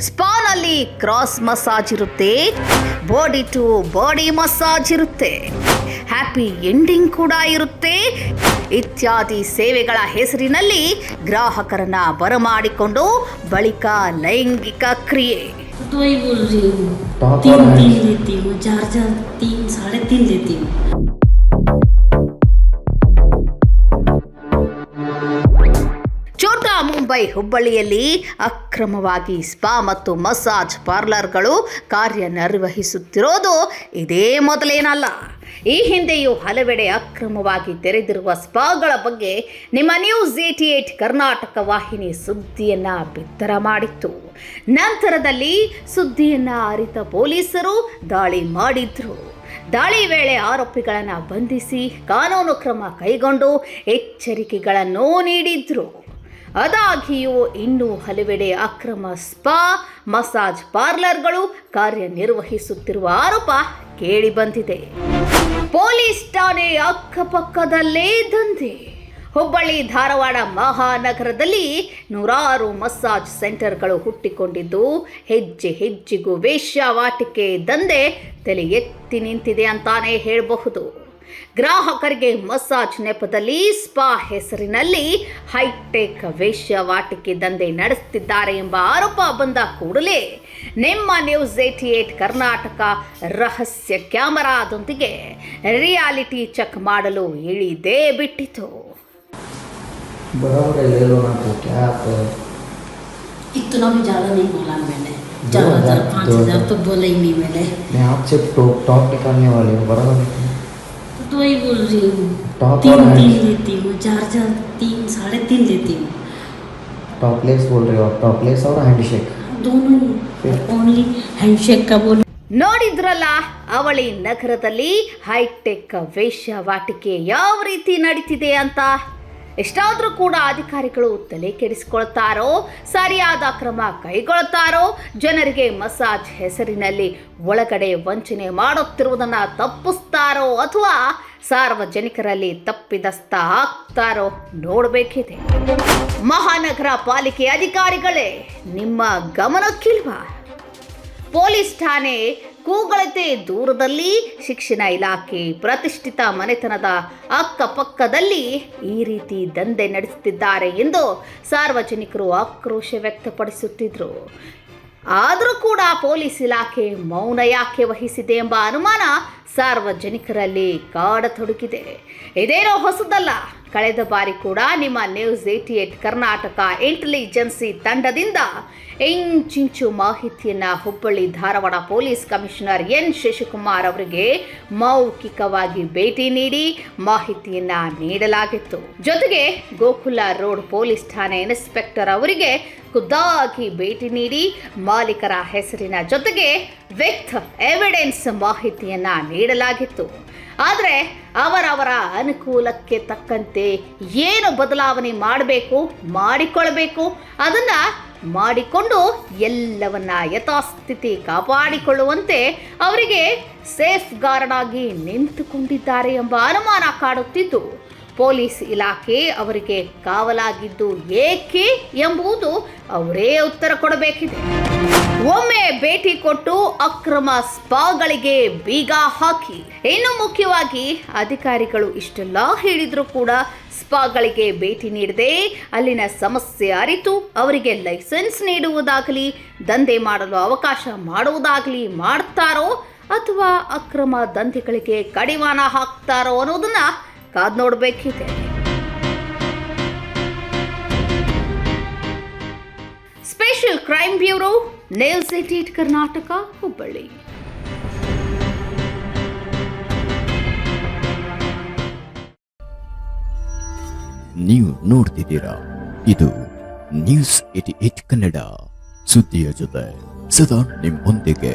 ಸ್ಪಾನಲ್ಲಿ cross massage ಇರುತ್ತೆ, body to body massage ಇರುತ್ತೆ, happy ending ಕೂಡ ಇರುತ್ತೆ ಇತ್ಯಾದಿ ಸೇವೆಗಳ ಹೆಸರಿನಲ್ಲಿ ಗ್ರಾಹಕರನ್ನ ಬರಮಾಡಿಕೊಂಡು ಬಳಿಕ ಲೈಂಗಿಕ ಕ್ರಿಯೆ. तो वही बोल रही हूँ, 3 लेती हूँ, 4 3 3.5 लेती हूँ. ಛೋಟಾ ಮುಂಬೈ ಹುಬ್ಬಳ್ಳಿಯಲ್ಲಿ ಅಕ್ರಮವಾಗಿ ಸ್ಪಾ ಮತ್ತು ಮಸಾಜ್ ಪಾರ್ಲರ್ಗಳು ಕಾರ್ಯನಿರ್ವಹಿಸುತ್ತಿರೋದು ಇದೇ ಮೊದಲೇನಲ್ಲ. ಈ ಹಿಂದೆಯೂ ಹಲವೆಡೆ ಅಕ್ರಮವಾಗಿ ತೆರೆದಿರುವ ಸ್ಪಾಗಳ ಬಗ್ಗೆ ನಿಮ್ಮ ನ್ಯೂಸ್ 88 ಕರ್ನಾಟಕ ವಾಹಿನಿ ಸುದ್ದಿಯನ್ನ ಬಿತ್ತರ ಮಾಡಿತ್ತು. ನಂತರದಲ್ಲಿ ಸುದ್ದಿಯನ್ನ ಅರಿತ ಪೊಲೀಸರು ದಾಳಿ ಮಾಡಿದ್ರು. ದಾಳಿ ವೇಳೆ ಆರೋಪಿಗಳನ್ನು ಬಂಧಿಸಿ ಕಾನೂನು ಕ್ರಮ ಕೈಗೊಂಡು ಎಚ್ಚರಿಕೆಗಳನ್ನು ನೀಡಿದ್ರು. ಆದಾಗ್ಯೂ ಇನ್ನೂ ಹಲವೆಡೆ ಅಕ್ರಮ ಸ್ಪಾ ಮಸಾಜ್ ಪಾರ್ಲರ್ಗಳು ಕಾರ್ಯನಿರ್ವಹಿಸುತ್ತಿರುವ ಆರೋಪ ಕೇಳಿಬಂದಿದೆ. ಪೊಲೀಸ್ ಠಾಣೆ ಅಕ್ಕಪಕ್ಕದಲ್ಲೇ ದಂಧೆ. ಹುಬ್ಬಳ್ಳಿ ಧಾರವಾಡ ಮಹಾನಗರದಲ್ಲಿ ನೂರಾರು ಮಸಾಜ್ ಸೆಂಟರ್ಗಳು ಹುಟ್ಟಿಕೊಂಡಿದ್ದು ಹೆಜ್ಜೆ ಹೆಜ್ಜೆಗೂ ವೇಶ್ಯಾವಾಟಿಕೆ ದಂಧೆ ತಲೆ ಎತ್ತಿ ನಿಂತಿದೆ ಅಂತಾನೆ ಹೇಳಬಹುದು. ಗ್ರಾಹಕರಿಗೆ ಮಸಾಜ್ ನೆಪದಲ್ಲಿ ಸ್ಪಾ ಹೆಸರಿನಲ್ಲಿ ಹೈಟೆಕ್ ವೇಶ್ಯಾವಾಟಿಕೆ ದಂಧೆ ನಡೆಸುತ್ತಿದ್ದಾರೆ ಎಂಬ ಆರೋಪ ಬಂದ ಕೂಡಲೇ ನಿಮ್ಮ ನ್ಯೂಸ್ 88 ಕರ್ನಾಟಕ ರಹಸ್ಯ ಕ್ಯಾಮೆರಾದೊಂದಿಗೆ ರಿಯಾಲಿಟಿ ಚೆಕ್ ಮಾಡಲು ಇಳಿದೇ ಬಿಟ್ಟಿತು. इतना भी ज़्यादा नहीं बोला मैंने, 4,000 5,000 तो बोला ही नहीं मैंने. मैं आपसे टॉप निकालने वाले हूँ, बराबर है? तो वही बोल रही हूँ, टॉप 3 लेती हूँ, 4 3 3.5 लेती हूँ. टॉपलेस बोल रहे हो आप? टॉपलेस और हैंडशेक दोनों ही, ओनली हैंडशेक का बोल. ನೋಡಿದ್ರಲ್ಲ, ಅವಳಿ ನಗರದಲ್ಲಿ ಹೈಟೆಕ್ ವೇಶ್ಯಾವಾಟಿಕೆ ಯಾವ ರೀತಿ ನಡೀತಿದೆ ಅಂತ. ಎಷ್ಟಾದರೂ ಕೂಡ ಅಧಿಕಾರಿಗಳು ತಲೆ ಕೆಡಿಸಿಕೊಳ್ತಾರೋ, ಸರಿಯಾದ ಕ್ರಮ ಕೈಗೊಳ್ತಾರೋ, ಜನರಿಗೆ ಮಸಾಜ್ ಹೆಸರಿನಲ್ಲಿ ಒಳಗಡೆ ವಂಚನೆ ಮಾಡುತ್ತಿರುವುದನ್ನು ತಪ್ಪಿಸ್ತಾರೋ ಅಥವಾ ಸಾರ್ವಜನಿಕರಲ್ಲಿ ತಪ್ಪಿದಸ್ತ ಆಗ್ತಾರೋ ನೋಡಬೇಕಿದೆ. ಮಹಾನಗರ ಪಾಲಿಕೆ ಅಧಿಕಾರಿಗಳೇ, ನಿಮ್ಮ ಗಮನಕ್ಕಿಲ್ವಾ? ಪೊಲೀಸ್ ಠಾಣೆ ಕೂಗಳತೆ ದೂರದಲ್ಲಿ ಶಿಕ್ಷಣ ಇಲಾಖೆ ಪ್ರತಿಷ್ಠಿತ ಮನೆತನದ ಅಕ್ಕಪಕ್ಕದಲ್ಲಿ ಈ ರೀತಿ ದಂಧೆ ನಡೆಸುತ್ತಿದ್ದಾರೆ ಎಂದು ಸಾರ್ವಜನಿಕರು ಆಕ್ರೋಶ ವ್ಯಕ್ತಪಡಿಸುತ್ತಿದ್ದರು. ಆದರೂ ಕೂಡ ಪೊಲೀಸ್ ಇಲಾಖೆ ಮೌನ ಯಾಕೆ ವಹಿಸಿದೆ ಎಂಬ ಅನುಮಾನ ಸಾರ್ವಜನಿಕರಲ್ಲಿ ಕಾಡತೊಡಗಿದೆ. ಇದೇನೋ ಹೊಸದಲ್ಲ. ಕಳೆದ ಬಾರಿ ಕೂಡ ನಿಮ್ಮ ನ್ಯೂಸ್ 88 ಕರ್ನಾಟಕ ಇಂಟೆಲಿಜೆನ್ಸಿ ತಂಡದಿಂದ ಇಂಚಿಂಚು ಮಾಹಿತಿಯನ್ನು Hubballi Dharwad police commissioner N Shashikumar ಅವರಿಗೆ ಮೌಖಿಕವಾಗಿ ಭೇಟಿ ನೀಡಿ ಮಾಹಿತಿಯನ್ನು ನೀಡಲಾಗಿತ್ತು. ಜೊತೆಗೆ ಗೋಕುಲ ರೋಡ್ ಪೊಲೀಸ್ ಠಾಣೆ ಇನ್ಸ್ಪೆಕ್ಟರ್ ಅವರಿಗೆ ಖುದ್ದಾಗಿ ಭೇಟಿ ನೀಡಿ ಮಾಲೀಕರ ಹೆಸರಿನ ಜೊತೆಗೆ ವಿತ್ ಎವಿಡೆನ್ಸ್ ಮಾಹಿತಿಯನ್ನು ನೀಡಲಾಗಿತ್ತು. ಆದರೆ ಅವರವರ ಅನುಕೂಲಕ್ಕೆ ತಕ್ಕಂತೆ ಏನು ಬದಲಾವಣೆ ಮಾಡಬೇಕು, ಮಾಡಿಕೊಳ್ಳಬೇಕು ಅದನ್ನು ಮಾಡಿಕೊಂಡು ಎಲ್ಲವನ್ನ ಯಥಾಸ್ಥಿತಿ ಕಾಪಾಡಿಕೊಳ್ಳುವಂತೆ ಅವರಿಗೆ ಸೇಫ್ ಗಾರ್ಡ್ ಆಗಿ ನಿಂತುಕೊಂಡಿದ್ದಾರೆ ಎಂಬ ಅನುಮಾನ ಕಾಡುತ್ತಿದ್ದು, ಪೊಲೀಸ್ ಇಲಾಖೆ ಅವರಿಗೆ ಕಾವಲಾಗಿದ್ದು ಏಕೆ ಎಂಬುದು ಅವರೇ ಉತ್ತರ ಕೊಡಬೇಕಿದೆ. ಒಮ್ಮೆ ಭೇಟಿ ಕೊಟ್ಟು ಅಕ್ರಮ ಸ್ಪಾಗಳಿಗೆ ಬೀಗ ಹಾಕಿ. ಇನ್ನು ಮುಖ್ಯವಾಗಿ ಅಧಿಕಾರಿಗಳು ಇಷ್ಟೆಲ್ಲ ಹೇಳಿದ್ರು ಕೂಡ ಸ್ಪಾಗಳಿಗೆ ಭೇಟಿ ನೀಡದೆ ಅಲ್ಲಿನ ಸಮಸ್ಯೆ ಅರಿತು ಅವರಿಗೆ ಲೈಸೆನ್ಸ್ ನೀಡುವುದಾಗಲಿ, ದಂಧೆ ಮಾಡಲು ಅವಕಾಶ ಮಾಡುವುದಾಗಲಿ ಮಾಡ್ತಾರೋ ಅಥವಾ ಅಕ್ರಮ ದಂಧೆಗಳಿಗೆ ಕಡಿವಾಣ ಹಾಕ್ತಾರೋ ಅನ್ನೋದನ್ನ ಕಾದ್ ನೋಡಬೇಕಿದೆ. Special crime bureau, news 88 Karnataka, Hubballi. ನೀವು ನೋಡ್ತಿದ್ದೀರಾ, ಇದು ನ್ಯೂಸ್ 88 ಕನ್ನಡ, ಸುದ್ದಿಯ ಜೊತೆ ಸದಾ ನಿಮ್ಮೊಂದಿಗೆ.